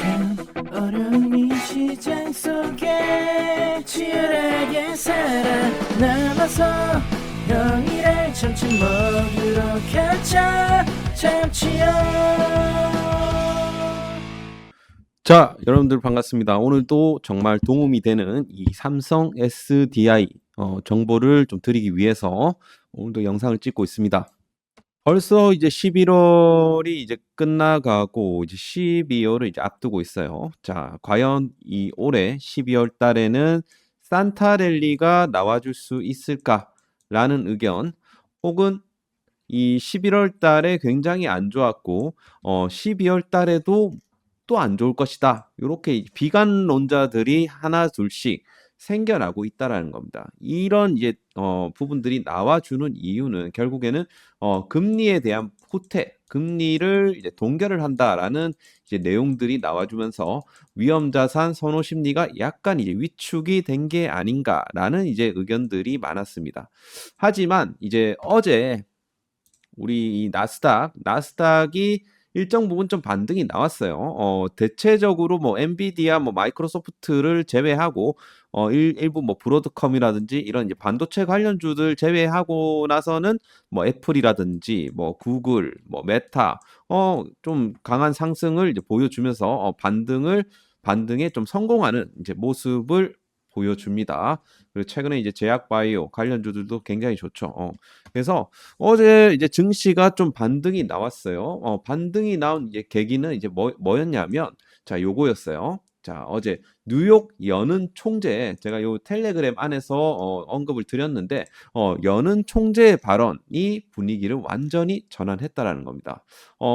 참 어려운 이 시장 속에 치열하게 살아남아서 형이랑 참치 먹으러 가자 참치요. 자, 여러분들 반갑습니다. 오늘도 정말 도움이 되는 이 삼성 SDI 정보를 좀 드리기 위해서 오늘도 영상을 찍고 있습니다. 벌써 이제 11월이 이제 끝나가고 이제 12월을 이제 앞두고 있어요. 자, 과연 이 올해 12월 달에는 산타랠리가 나와줄 수 있을까라는 의견, 혹은 이 11월 달에 굉장히 안 좋았고 12월 달에도 또 안 좋을 것이다. 이렇게 비관론자들이 하나 둘씩 생겨나고 있다라는 겁니다. 이런 이제 부분들이 나와주는 이유는 결국에는 금리에 대한 후퇴, 금리를 이제 동결을 한다라는 이제 내용들이 나와주면서 위험자산 선호 심리가 약간 이제 위축이 된 게 아닌가라는 이제 의견들이 많았습니다. 하지만 이제 어제 우리 이 나스닥이 일정 부분 좀 반등이 나왔어요. 대체적으로 뭐 엔비디아, 뭐 마이크로소프트를 제외하고 일부 뭐 브로드컴이라든지 이런 이제 반도체 관련주들 제외하고 나서는 뭐 애플이라든지 뭐 구글, 뭐 메타 좀 강한 상승을 이제 보여주면서 반등에 좀 성공하는 이제 모습을 보여줍니다. 그리고 최근에 이제 제약바이오 관련주들도 굉장히 좋죠. 그래서 어제 이제 증시가 좀 반등이 나왔어요. 반등이 나온 이제 계기는 이제 뭐였냐면, 자, 요거였어요. 자, 어제 뉴욕 연은 총재, 제가 요 텔레그램 안에서 언급을 드렸는데, 연은 총재의 발언이 분위기를 완전히 전환했다라는 겁니다.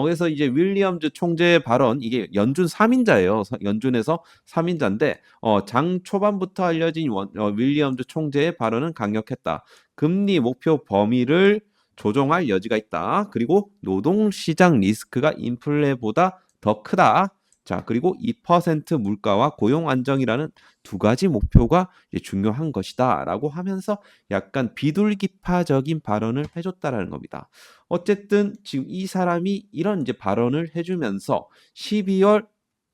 그래서 이제 윌리엄즈 총재의 발언, 이게 연준 3인자예요. 연준에서 3인자인데, 장 초반부터 알려진 윌리엄즈 총재의 발언은 강력했다. 금리 목표 범위를 조정할 여지가 있다. 그리고 노동시장 리스크가 인플레보다 더 크다. 자, 그리고 2% 물가와 고용 안정이라는 두 가지 목표가 중요한 것이다. 라고 하면서 약간 비둘기파적인 발언을 해줬다라는 겁니다. 어쨌든 지금 이 사람이 이런 이제 발언을 해주면서 12월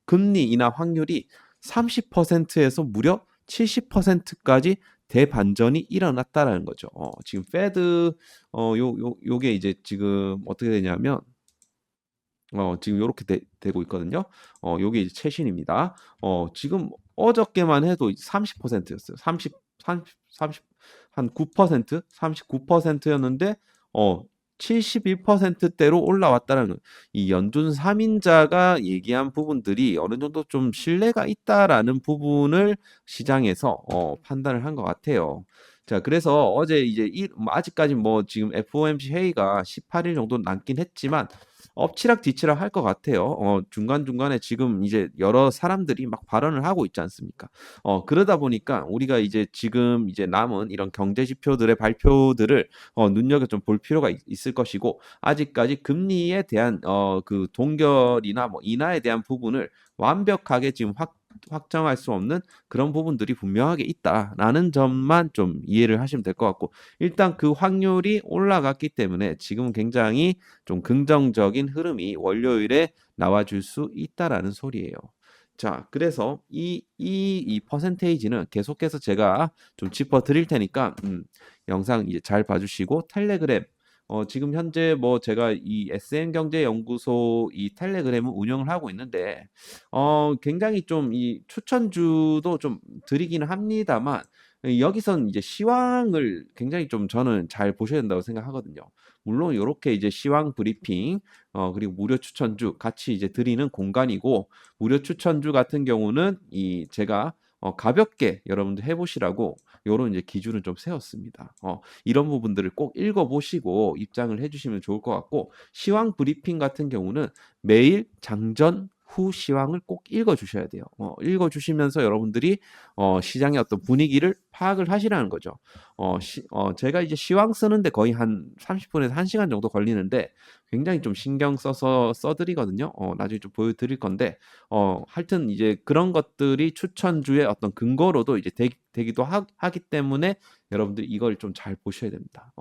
금리 인하 확률이 30%에서 무려 70%까지 대반전이 일어났다라는 거죠. 지금 페드 요게 이제 지금 어떻게 되냐면 지금 요렇게 되고 있거든요. 요게 이제 최신입니다. 지금 어저께만 해도 30%였어요. 30 한 9%, 39%였는데 71%대로 올라왔다는 이 연준 3인자가 얘기한 부분들이 어느 정도 좀 신뢰가 있다라는 부분을 시장에서 판단을 한 것 같아요. 자, 그래서 어제 이제 아직까지 뭐 지금 FOMC 회의가 18일 정도 남긴 했지만 엎치락뒤치락 할 것 같아요. 중간중간에 지금 이제 여러 사람들이 막 발언을 하고 있지 않습니까? 그러다 보니까 우리가 이제 지금 이제 남은 이런 경제 지표들의 발표들을 눈여겨 좀 볼 필요가 있을 것이고, 아직까지 금리에 대한 그 동결이나 뭐 인하에 대한 부분을 완벽하게 지금 확정할 수 없는 그런 부분들이 분명하게 있다라는 점만 좀 이해를 하시면 될 것 같고, 일단 그 확률이 올라갔기 때문에 지금 굉장히 좀 긍정적인 흐름이 월요일에 나와줄 수 있다라는 소리예요. 자, 그래서 이 퍼센테이지는 계속해서 제가 좀 짚어 드릴 테니까 영상 이제 잘 봐주시고, 텔레그램 지금 현재 뭐 제가 이 SM경제연구소 이 텔레그램을 운영을 하고 있는데 굉장히 좀 이 추천주도 좀 드리기는 합니다만, 여기선 이제 시황을 굉장히 좀 저는 잘 보셔야 된다고 생각하거든요. 물론 요렇게 이제 시황 브리핑 그리고 무료 추천주 같이 이제 드리는 공간이고, 무료 추천주 같은 경우는 이 제가 가볍게 여러분들 해보시라고 요런 이제 기준을 좀 세웠습니다. 이런 부분들을 꼭 읽어보시고 입장을 해주시면 좋을 것 같고, 시황 브리핑 같은 경우는 매일 장전 후 시황을 꼭 읽어주셔야 돼요. 읽어주시면서 여러분들이 시장의 어떤 분위기를 파악을 하시라는 거죠. 제가 이제 시황 쓰는데 거의 한 30분에서 1시간 정도 걸리는데 굉장히 좀 신경 써서 써드리거든요. 나중에 좀 보여드릴 건데 하여튼 이제 그런 것들이 추천주의 어떤 근거로도 이제 되기도 하기 때문에 여러분들이 이걸 좀 잘 보셔야 됩니다.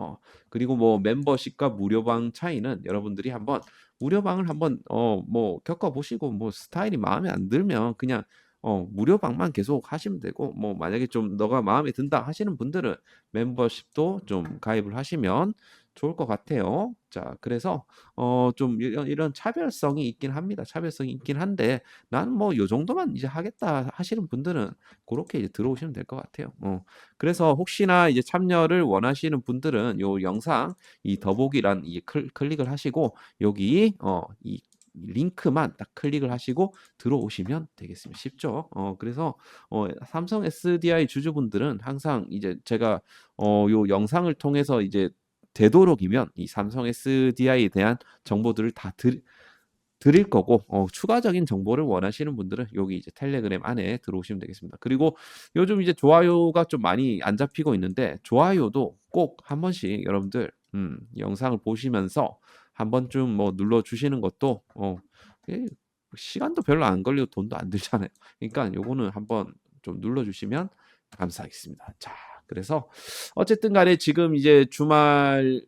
그리고 뭐 멤버십과 무료방 차이는 여러분들이 한번 무료방을 한번 뭐 겪어보시고 뭐 스타일이 마음에 안 들면 그냥 무료방만 계속 하시면 되고 뭐 만약에 좀 너가 마음에 든다 하시는 분들은 멤버십도 좀 가입을 하시면 좋을 것 같아요. 자, 그래서 좀 이런 차별성이 있긴 합니다. 차별성이 있긴 한데 나는 뭐 요 정도만 이제 하겠다 하시는 분들은 그렇게 이제 들어오시면 될 것 같아요. 그래서 혹시나 이제 참여를 원하시는 분들은 요 영상 이 더보기란 이 클릭을 하시고 여기 이 링크만 딱 클릭을 하시고 들어오시면 되겠습니다. 쉽죠? 그래서 삼성 SDI 주주분들은 항상 이제 제가 요 영상을 통해서 이제 되도록이면 이 삼성 SDI에 대한 정보들을 다 드릴 거고 추가적인 정보를 원하시는 분들은 여기 이제 텔레그램 안에 들어오시면 되겠습니다. 그리고 요즘 이제 좋아요가 좀 많이 안 잡히고 있는데 좋아요도 꼭 한 번씩 여러분들 영상을 보시면서 한 번쯤 뭐 눌러 주시는 것도 예, 시간도 별로 안 걸리고 돈도 안 들잖아요. 그러니까 요거는 한번 좀 눌러 주시면 감사하겠습니다. 자, 그래서 어쨌든 간에 지금 이제 주말에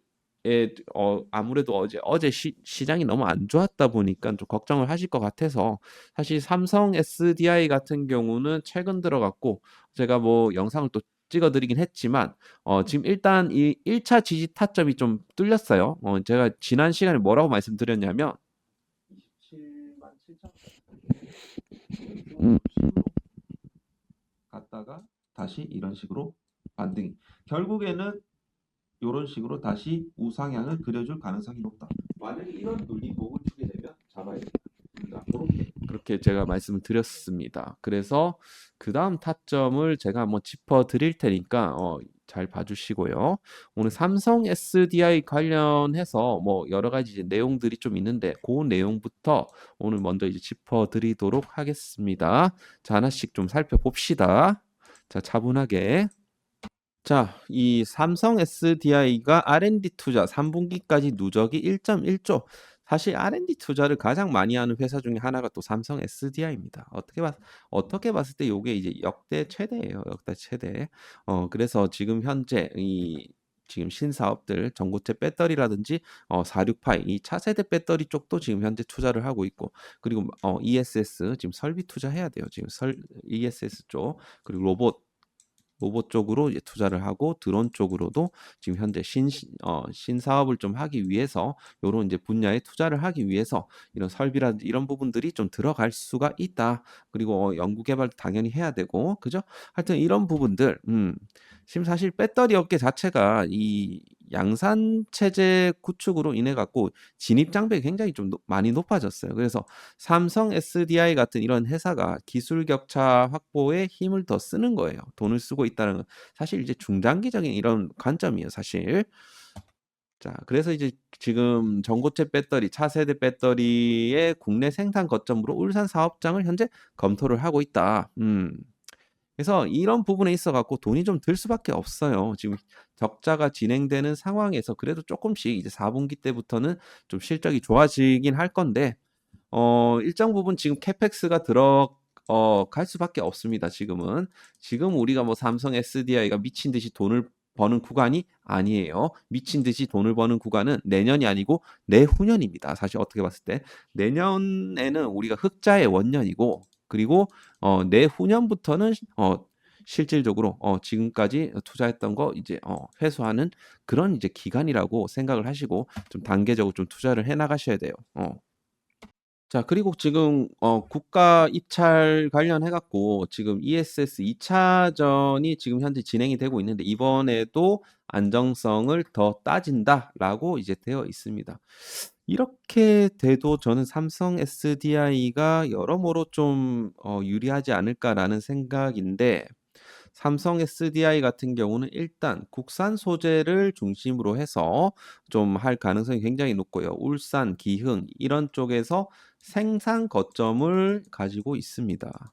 아무래도 어제 시장이 너무 안 좋았다 보니까 좀 걱정을 하실 것 같아서 사실 삼성 SDI 같은 경우는 최근 들어갔고 제가 뭐 영상을 또 찍어드리긴 했지만 지금 일단 이 1차 지지 타점이 좀 뚫렸어요. 제가 지난 시간에 뭐라고 말씀드렸냐면 27만 7천 갔다가 다시 이런 식으로 반등이 결국에는 이런 식으로 다시 우상향을 그려줄 가능성이 높다. 만약에 이런 눌림목을 주게 되면 잡아야 됩니다. 그렇게 제가 말씀을 드렸습니다. 그래서 그 다음 타점을 제가 한번 짚어 드릴 테니까 잘 봐주시고요. 오늘 삼성 SDI 관련해서 뭐 여러 가지 이제 내용들이 좀 있는데 그 내용부터 오늘 먼저 이제 짚어 드리도록 하겠습니다. 자, 하나씩 좀 살펴봅시다. 자, 차분하게. 자, 이 삼성 SDI가 R&D 투자 3분기까지 누적이 1.1조. 사실 R&D 투자를 가장 많이 하는 회사 중에 하나가 또 삼성 SDI입니다. 어떻게 봤을 때 이게 이제 역대 최대예요. 역대 최대. 그래서 지금 현재 지금 신사업들 전고체 배터리라든지 46파이 이 차세대 배터리 쪽도 지금 현재 투자를 하고 있고 그리고 ESS 지금 설비 투자해야 돼요. 지금 ESS 쪽 그리고 로봇 쪽으로 이제 투자를 하고 드론 쪽으로도 지금 현재 신사업을 좀 하기 위해서 요런 이제 분야에 투자를 하기 위해서 이런 설비라든지 이런 부분들이 좀 들어갈 수가 있다. 그리고 연구 개발도 당연히 해야 되고 그죠? 하여튼 이런 부분들 지금 사실 배터리 업계 자체가 이 양산 체제 구축으로 인해 갖고 진입 장벽이 굉장히 좀 많이 높아졌어요. 그래서 삼성 SDI 같은 이런 회사가 기술 격차 확보에 힘을 더 쓰는 거예요. 돈을 쓰고 있다는 건 사실 이제 중장기적인 이런 관점이에요, 사실. 자, 그래서 이제 지금 전고체 배터리, 차세대 배터리의 국내 생산 거점으로 울산 사업장을 현재 검토를 하고 있다. 그래서 이런 부분에 있어 갖고 돈이 좀 들 수밖에 없어요. 지금 적자가 진행되는 상황에서 그래도 조금씩 이제 4분기 때부터는 좀 실적이 좋아지긴 할 건데 일정 부분 지금 캐펙스가 갈 수밖에 없습니다. 지금 우리가 뭐 삼성 SDI가 미친 듯이 돈을 버는 구간이 아니에요. 미친 듯이 돈을 버는 구간은 내년이 아니고 내후년입니다. 사실 어떻게 봤을 때 내년에는 우리가 흑자의 원년이고 그리고 내후년부터는 실질적으로 지금까지 투자했던 거 이제 회수하는 그런 이제 기간이라고 생각을 하시고 좀 단계적으로 좀 투자를 해 나가셔야 돼요. 자, 그리고 지금 국가 입찰 관련해 갖고 지금 ESS 2차전이 지금 현재 진행이 되고 있는데 이번에도 안정성을 더 따진다라고 이제 되어 있습니다. 이렇게 돼도 저는 삼성 SDI가 여러모로 좀 유리하지 않을까라는 생각인데 삼성 SDI 같은 경우는 일단 국산 소재를 중심으로 해서 좀 할 가능성이 굉장히 높고요. 울산, 기흥 이런 쪽에서 생산 거점을 가지고 있습니다.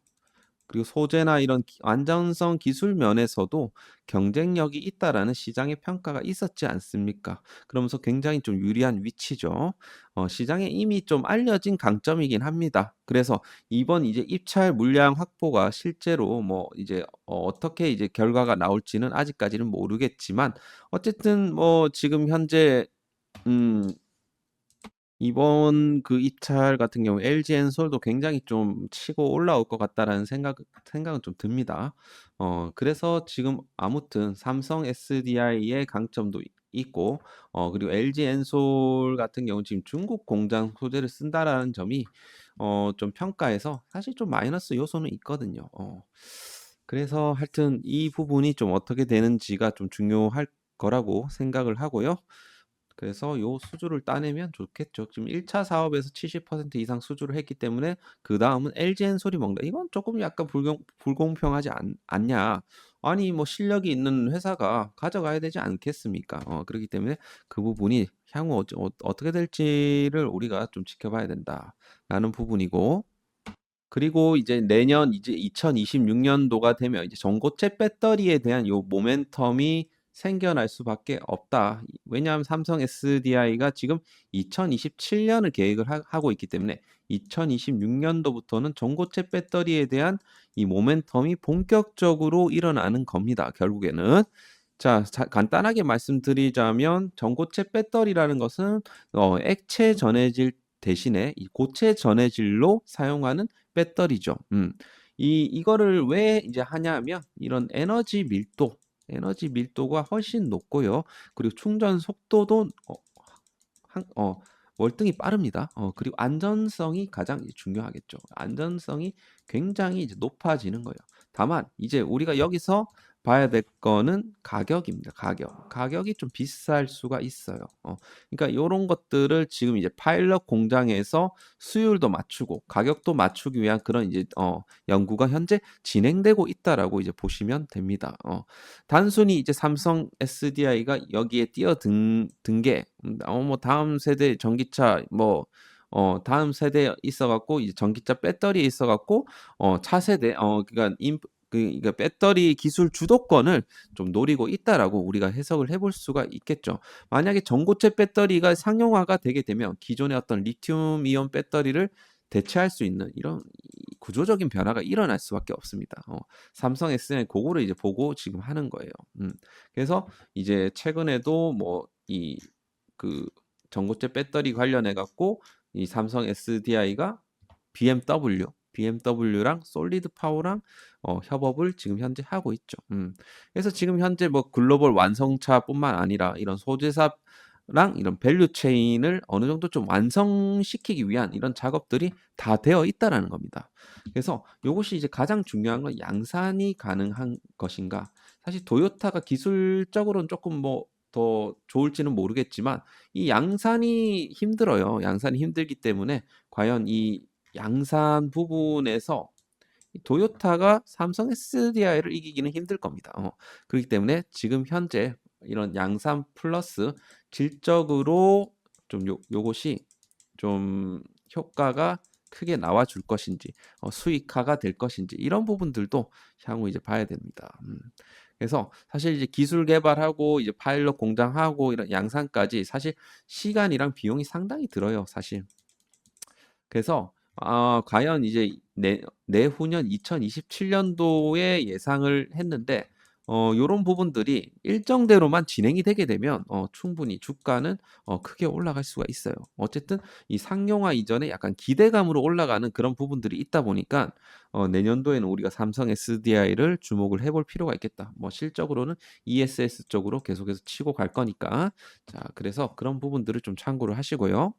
그리고 소재나 이런 안전성 기술 면에서도 경쟁력이 있다라는 시장의 평가가 있었지 않습니까? 그러면서 굉장히 좀 유리한 위치죠. 시장에 이미 좀 알려진 강점이긴 합니다. 그래서 이번 이제 입찰 물량 확보가 실제로 뭐 이제 어떻게 이제 결과가 나올지는 아직까지는 모르겠지만 어쨌든 뭐 지금 현재 음 이번 그 입찰 같은 경우 LG엔솔도 굉장히 좀 치고 올라올 것 같다라는 생각은 좀 듭니다. 그래서 지금 아무튼 삼성 SDI의 강점도 있고 그리고 LG엔솔 같은 경우는 지금 중국 공장 소재를 쓴다라는 점이 좀 평가에서 사실 좀 마이너스 요소는 있거든요. 그래서 하여튼 이 부분이 좀 어떻게 되는지가 좀 중요할 거라고 생각을 하고요. 그래서 요 수주를 따내면 좋겠죠. 지금 1차 사업에서 70% 이상 수주를 했기 때문에 그다음은 LG엔솔이 먹는다. 이건 조금 약간 불공평하지 않냐. 아니 뭐 실력이 있는 회사가 가져가야 되지 않겠습니까? 그렇기 때문에 그 부분이 향후 어떻게 될지를 우리가 좀 지켜봐야 된다라는 부분이고 그리고 이제 내년 이제 2026년도가 되면 이제 전고체 배터리에 대한 요 모멘텀이 생겨날 수밖에 없다. 왜냐하면 삼성 SDI가 지금 2027년을 계획을 하고 있기 때문에 2026년도부터는 전고체 배터리에 대한 이 모멘텀이 본격적으로 일어나는 겁니다. 결국에는. 자, 간단하게 말씀드리자면 전고체 배터리라는 것은 액체 전해질 대신에 이 고체 전해질로 사용하는 배터리죠. 이거를 왜 이제 하냐면 이런 에너지 밀도가 훨씬 높고요. 그리고 충전 속도도 한, 월등히 빠릅니다. 그리고 안전성이 가장 이제 중요하겠죠. 안전성이 굉장히 이제 높아지는 거예요. 다만 이제 우리가 여기서 봐야 될 거는 가격입니다. 가격이 좀 비쌀 수가 있어요. 그러니까 요런 것들을 지금 이제 파일럿 공장에서 수율도 맞추고 가격도 맞추기 위한 그런 이제 연구가 현재 진행되고 있다라고 이제 보시면 됩니다. 단순히 이제 삼성 SDI가 여기에 뛰어든 게 뭐 다음 세대 전기차 뭐 다음 세대에 있어 갖고 이제 전기차 배터리에 있어 갖고 차세대 그러니까 그러니까 배터리 기술 주도권을 좀 노리고 있다라고 우리가 해석을 해볼 수가 있겠죠. 만약에 전고체 배터리가 상용화가 되게 되면 기존의 어떤 리튬 이온 배터리를 대체할 수 있는 이런 구조적인 변화가 일어날 수밖에 없습니다. 삼성 SDI 그거를 이제 보고 지금 하는 거예요. 그래서 이제 최근에도 뭐 그 전고체 배터리 관련해 갖고 이 삼성 SDI가 BMW랑 솔리드 파워랑 협업을 지금 현재 하고 있죠. 그래서 지금 현재 뭐 글로벌 완성차뿐만 아니라 이런 소재사랑 이런 밸류 체인을 어느 정도 좀 완성시키기 위한 이런 작업들이 다 되어 있다라는 겁니다. 그래서 요것이 이제 가장 중요한 건 양산이 가능한 것인가. 사실 도요타가 기술적으로는 조금 뭐 더 좋을지는 모르겠지만 이 양산이 힘들어요. 양산이 힘들기 때문에 과연 이 양산 부분에서 도요타가 삼성 SDI를 이기기는 힘들 겁니다. 그렇기 때문에 지금 현재 이런 양산 플러스 질적으로 좀 요것이 좀 효과가 크게 나와 줄 것인지 수익화가 될 것인지 이런 부분들도 향후 이제 봐야 됩니다. 그래서 사실 이제 기술 개발하고 이제 파일럿 공장하고 이런 양산까지 사실 시간이랑 비용이 상당히 들어요, 사실. 그래서 과연 이제 내후년 2027년도에 예상을 했는데 요런 부분들이 일정대로만 진행이 되게 되면 충분히 주가는 크게 올라갈 수가 있어요. 어쨌든 이 상용화 이전에 약간 기대감으로 올라가는 그런 부분들이 있다 보니까 내년도에는 우리가 삼성 SDI를 주목을 해볼 필요가 있겠다. 뭐 실적으로는 ESS 쪽으로 계속해서 치고 갈 거니까. 자, 그래서 그런 부분들을 좀 참고를 하시고요.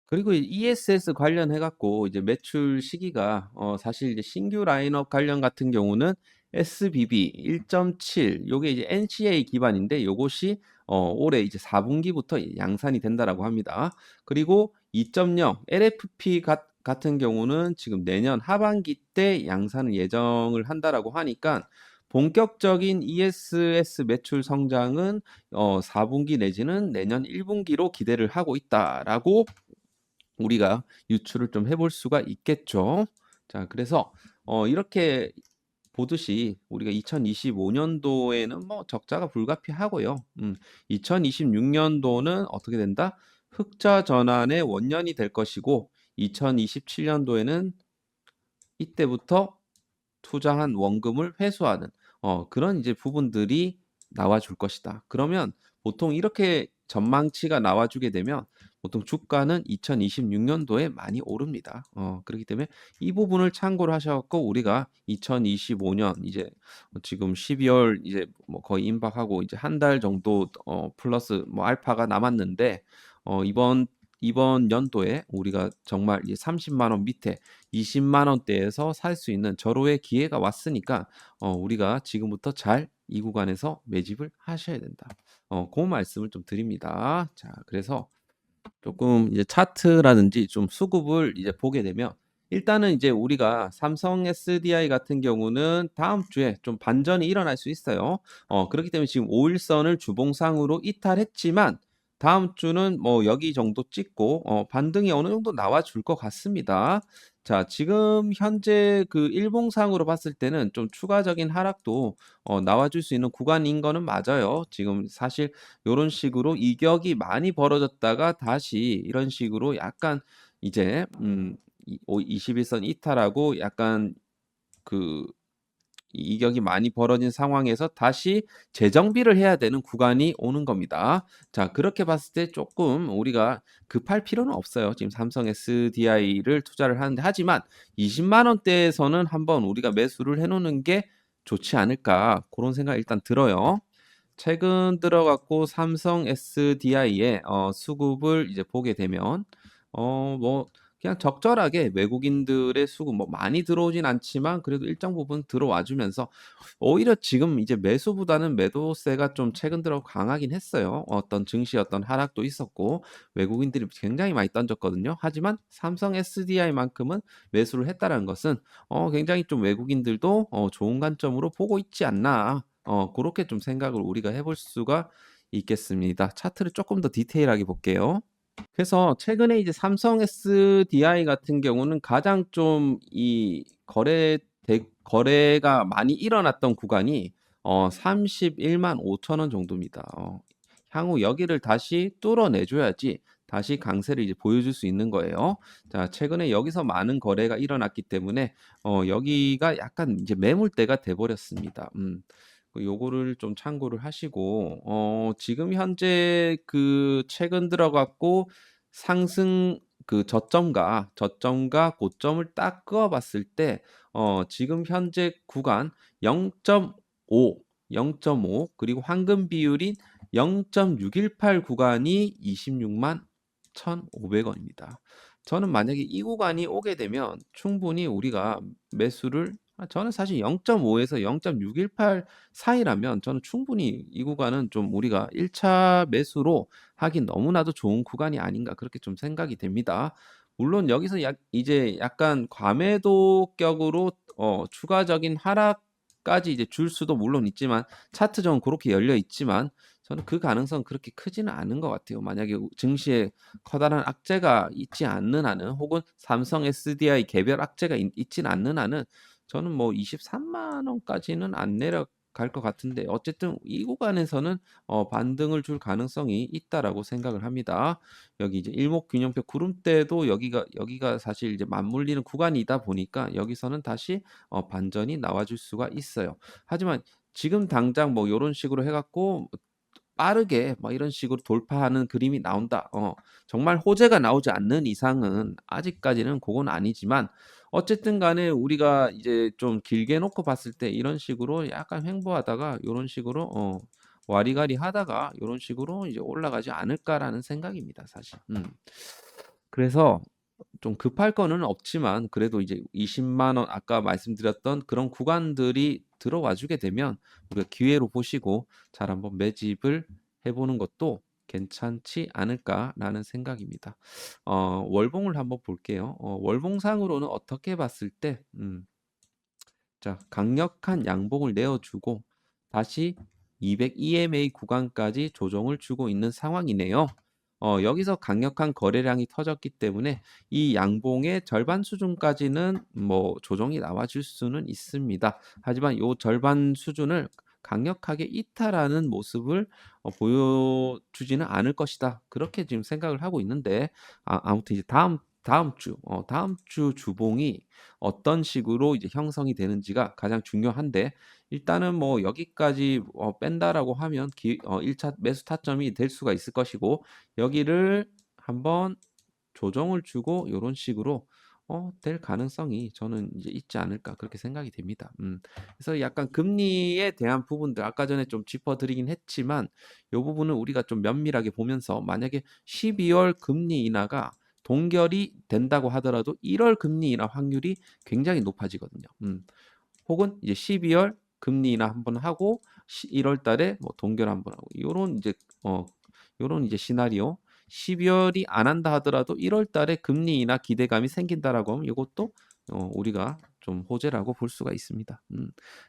그리고 ESS 관련해 갖고 이제 매출 시기가 사실 이제 신규 라인업 관련 같은 경우는 SBB 1.7 요게 이제 NCA 기반인데 요것이 올해 이제 4분기부터 양산이 된다라고 합니다. 그리고 2.0 LFP 같은 경우는 지금 내년 하반기 때 양산을 예정을 한다라고 하니까 본격적인 ESS 매출 성장은 4분기 내지는 내년 1분기로 기대를 하고 있다라고 우리가 유추를 좀 해볼 수가 있겠죠. 자, 그래서 이렇게 보듯이 우리가 2025년도에는 뭐 적자가 불가피하고요. 2026년도는 어떻게 된다? 흑자 전환의 원년이 될 것이고 2027년도에는 이때부터 투자한 원금을 회수하는 그런 이제 부분들이 나와줄 것이다. 그러면 보통 이렇게 전망치가 나와주게 되면 보통 주가는 2026년도에 많이 오릅니다. 그렇기 때문에 이 부분을 참고를 하셔갖고 우리가 2025년 이제 지금 12월 이제 뭐 거의 임박하고 이제 한 달 정도 플러스 뭐 알파가 남았는데 이번 연도에 우리가 정말 이제 30만 원 밑에 20만 원대에서 살 수 있는 절호의 기회가 왔으니까 우리가 지금부터 잘 이 구간에서 매집을 하셔야 된다. 그 말씀을 좀 드립니다. 자, 그래서 조금 이제 차트라든지 좀 수급을 이제 보게 되면 일단은 이제 우리가 삼성 SDI 같은 경우는 다음 주에 좀 반전이 일어날 수 있어요. 그렇기 때문에 지금 5일선을 주봉상으로 이탈했지만 다음 주는 뭐 여기 정도 찍고 반등이 어느 정도 나와줄 것 같습니다. 자, 지금 현재 그 일봉상으로 봤을 때는 좀 추가적인 하락도 나와줄 수 있는 구간인 거는 맞아요. 지금 사실 요런 식으로 이격이 많이 벌어졌다가 다시 이런 식으로 약간 이제 21선 이탈하고 약간 그 이격이 많이 벌어진 상황에서 다시 재정비를 해야 되는 구간이 오는 겁니다. 자, 그렇게 봤을 때 조금 우리가 급할 필요는 없어요. 지금 삼성 SDI를 투자를 하는데 하지만 20만 원대에서는 한번 우리가 매수를 해놓는 게 좋지 않을까 그런 생각 일단 들어요. 최근 들어갖고 삼성 SDI의 수급을 이제 보게 되면 뭐 그냥 적절하게 외국인들의 수급 뭐 많이 들어오진 않지만 그래도 일정 부분 들어와 주면서 오히려 지금 이제 매수보다는 매도세가 좀 최근 들어 강하긴 했어요. 어떤 증시 어떤 하락도 있었고 외국인들이 굉장히 많이 던졌거든요. 하지만 삼성 SDI만큼은 매수를 했다라는 것은 굉장히 좀 외국인들도 좋은 관점으로 보고 있지 않나. 그렇게 좀 생각을 우리가 해볼 수가 있겠습니다. 차트를 조금 더 디테일하게 볼게요. 그래서 최근에 이제 삼성 SDI 같은 경우는 가장 좀 이 거래가 많이 일어났던 구간이 31만 5천 원 정도입니다. 향후 여기를 다시 뚫어내 줘야지 다시 강세를 이제 보여줄 수 있는 거예요. 자, 최근에 여기서 많은 거래가 일어났기 때문에 여기가 약간 이제 매물대가 돼 버렸습니다. 요거를 좀 참고를 하시고 지금 현재 그 최근 들어 갖고 상승 그 저점과 고점을 딱 그어 봤을 때 지금 현재 구간 0.5 그리고 황금 비율인 0.618 구간이 26만 1,500원입니다. 저는 만약에 이 구간이 오게 되면 충분히 우리가 매수를 저는 사실 0.5에서 0.618 사이라면 저는 충분히 이 구간은 좀 우리가 1차 매수로 하긴 너무나도 좋은 구간이 아닌가 그렇게 좀 생각이 됩니다. 물론 여기서 이제 약간 과매도격으로 추가적인 하락까지 이제 줄 수도 물론 있지만 차트적은 그렇게 열려 있지만 저는 그 가능성 그렇게 크지는 않은 것 같아요. 만약에 증시에 커다란 악재가 있지 않는 한은 혹은 삼성 SDI 개별 악재가 있진 않는 한은 저는 뭐 23만 원까지는 안 내려갈 것 같은데 어쨌든 이 구간에서는 반등을 줄 가능성이 있다라고 생각을 합니다. 여기 이제 일목균형표 구름대도 여기가 사실 이제 맞물리는 구간이다 보니까 여기서는 다시 반전이 나와줄 수가 있어요. 하지만 지금 당장 뭐 이런 식으로 해갖고 빠르게 막 이런 식으로 돌파하는 그림이 나온다. 정말 호재가 나오지 않는 이상은 아직까지는 그건 아니지만 어쨌든 간에 우리가 이제 좀 길게 놓고 봤을 때 이런 식으로 약간 횡보하다가 이런 식으로 와리가리 하다가 이런 식으로 이제 올라가지 않을까라는 생각입니다, 사실. 그래서 좀 급할 거는 없지만 그래도 이제 20만 원 아까 말씀드렸던 그런 구간들이 들어와 주게 되면 우리가 기회로 보시고 잘 한번 매집을 해보는 것도 괜찮지 않을까라는 생각입니다. 월봉을 한번 볼게요. 월봉상으로는 어떻게 봤을 때 자, 강력한 양봉을 내어주고 다시 200 EMA 구간까지 조정을 주고 있는 상황이네요. 여기서 강력한 거래량이 터졌기 때문에 이 양봉의 절반 수준까지는 뭐 조정이 나와줄 수는 있습니다. 하지만 요 절반 수준을 강력하게 이탈하는 모습을 보여주지는 않을 것이다. 그렇게 지금 생각을 하고 있는데 아무튼 이제 다음 주 주봉이 어떤 식으로 이제 형성이 되는지가 가장 중요한데 일단은 뭐 여기까지 뺀다라고 하면 1차 매수 타점이 될 수가 있을 것이고 여기를 한번 조정을 주고 요런 식으로 될 가능성이 저는 이제 있지 않을까 그렇게 생각이 됩니다. 그래서 약간 금리에 대한 부분들 아까 전에 좀 짚어드리긴 했지만 요 부분은 우리가 좀 면밀하게 보면서 만약에 12월 금리 인하가 동결이 된다고 하더라도 1월 금리 인하 확률이 굉장히 높아지거든요. 혹은 이제 12월 금리 인하 한번 하고 1월 달에 뭐 동결 한번 하고 요런 이제 시나리오 12월이 안 한다 하더라도 1월 달에 금리 인하 기대감이 생긴다라고 하면 이것도 우리가 좀 호재라고 볼 수가 있습니다.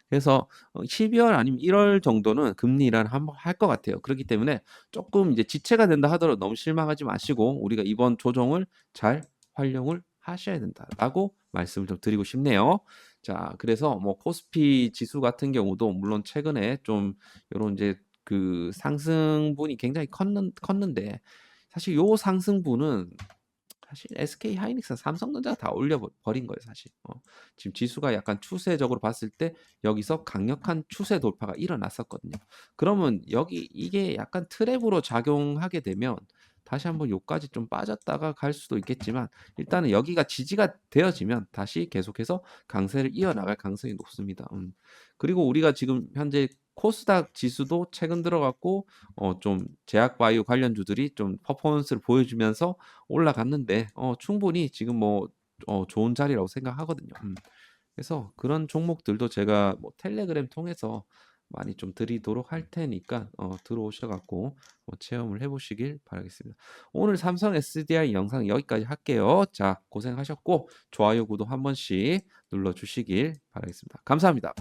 그래서 12월 아니면 1월 정도는 금리 인하를 한번 할 것 같아요. 그렇기 때문에 조금 이제 지체가 된다 하더라도 너무 실망하지 마시고 우리가 이번 조정을 잘 활용을 하셔야 된다라고 말씀을 좀 드리고 싶네요. 자, 그래서 뭐 코스피 지수 같은 경우도 물론 최근에 좀 요런 이제 그 상승분이 굉장히 컸는데 사실 요 상승분은 사실 SK 하이닉스, 삼성전자가 다 올려 버린 거예요, 사실. 지금 지수가 약간 추세적으로 봤을 때 여기서 강력한 추세 돌파가 일어났었거든요. 그러면 여기 이게 약간 트랩으로 작용하게 되면 다시 한번 요까지 좀 빠졌다가 갈 수도 있겠지만 일단은 여기가 지지가 되어지면 다시 계속해서 강세를 이어나갈 가능성이 높습니다. 그리고 우리가 지금 현재 코스닥 지수도 최근 들어갔고 좀 제약바이오 관련주들이 좀 퍼포먼스를 보여주면서 올라갔는데 충분히 지금 뭐 좋은 자리라고 생각하거든요. 그래서 그런 종목들도 제가 뭐 텔레그램 통해서 많이 좀 드리도록 할 테니까 들어오셔 갖고 체험을 해보시길 바라겠습니다. 오늘 삼성 SDI 영상 여기까지 할게요. 자, 고생하셨고 좋아요, 구독 한 번씩 눌러주시길 바라겠습니다. 감사합니다.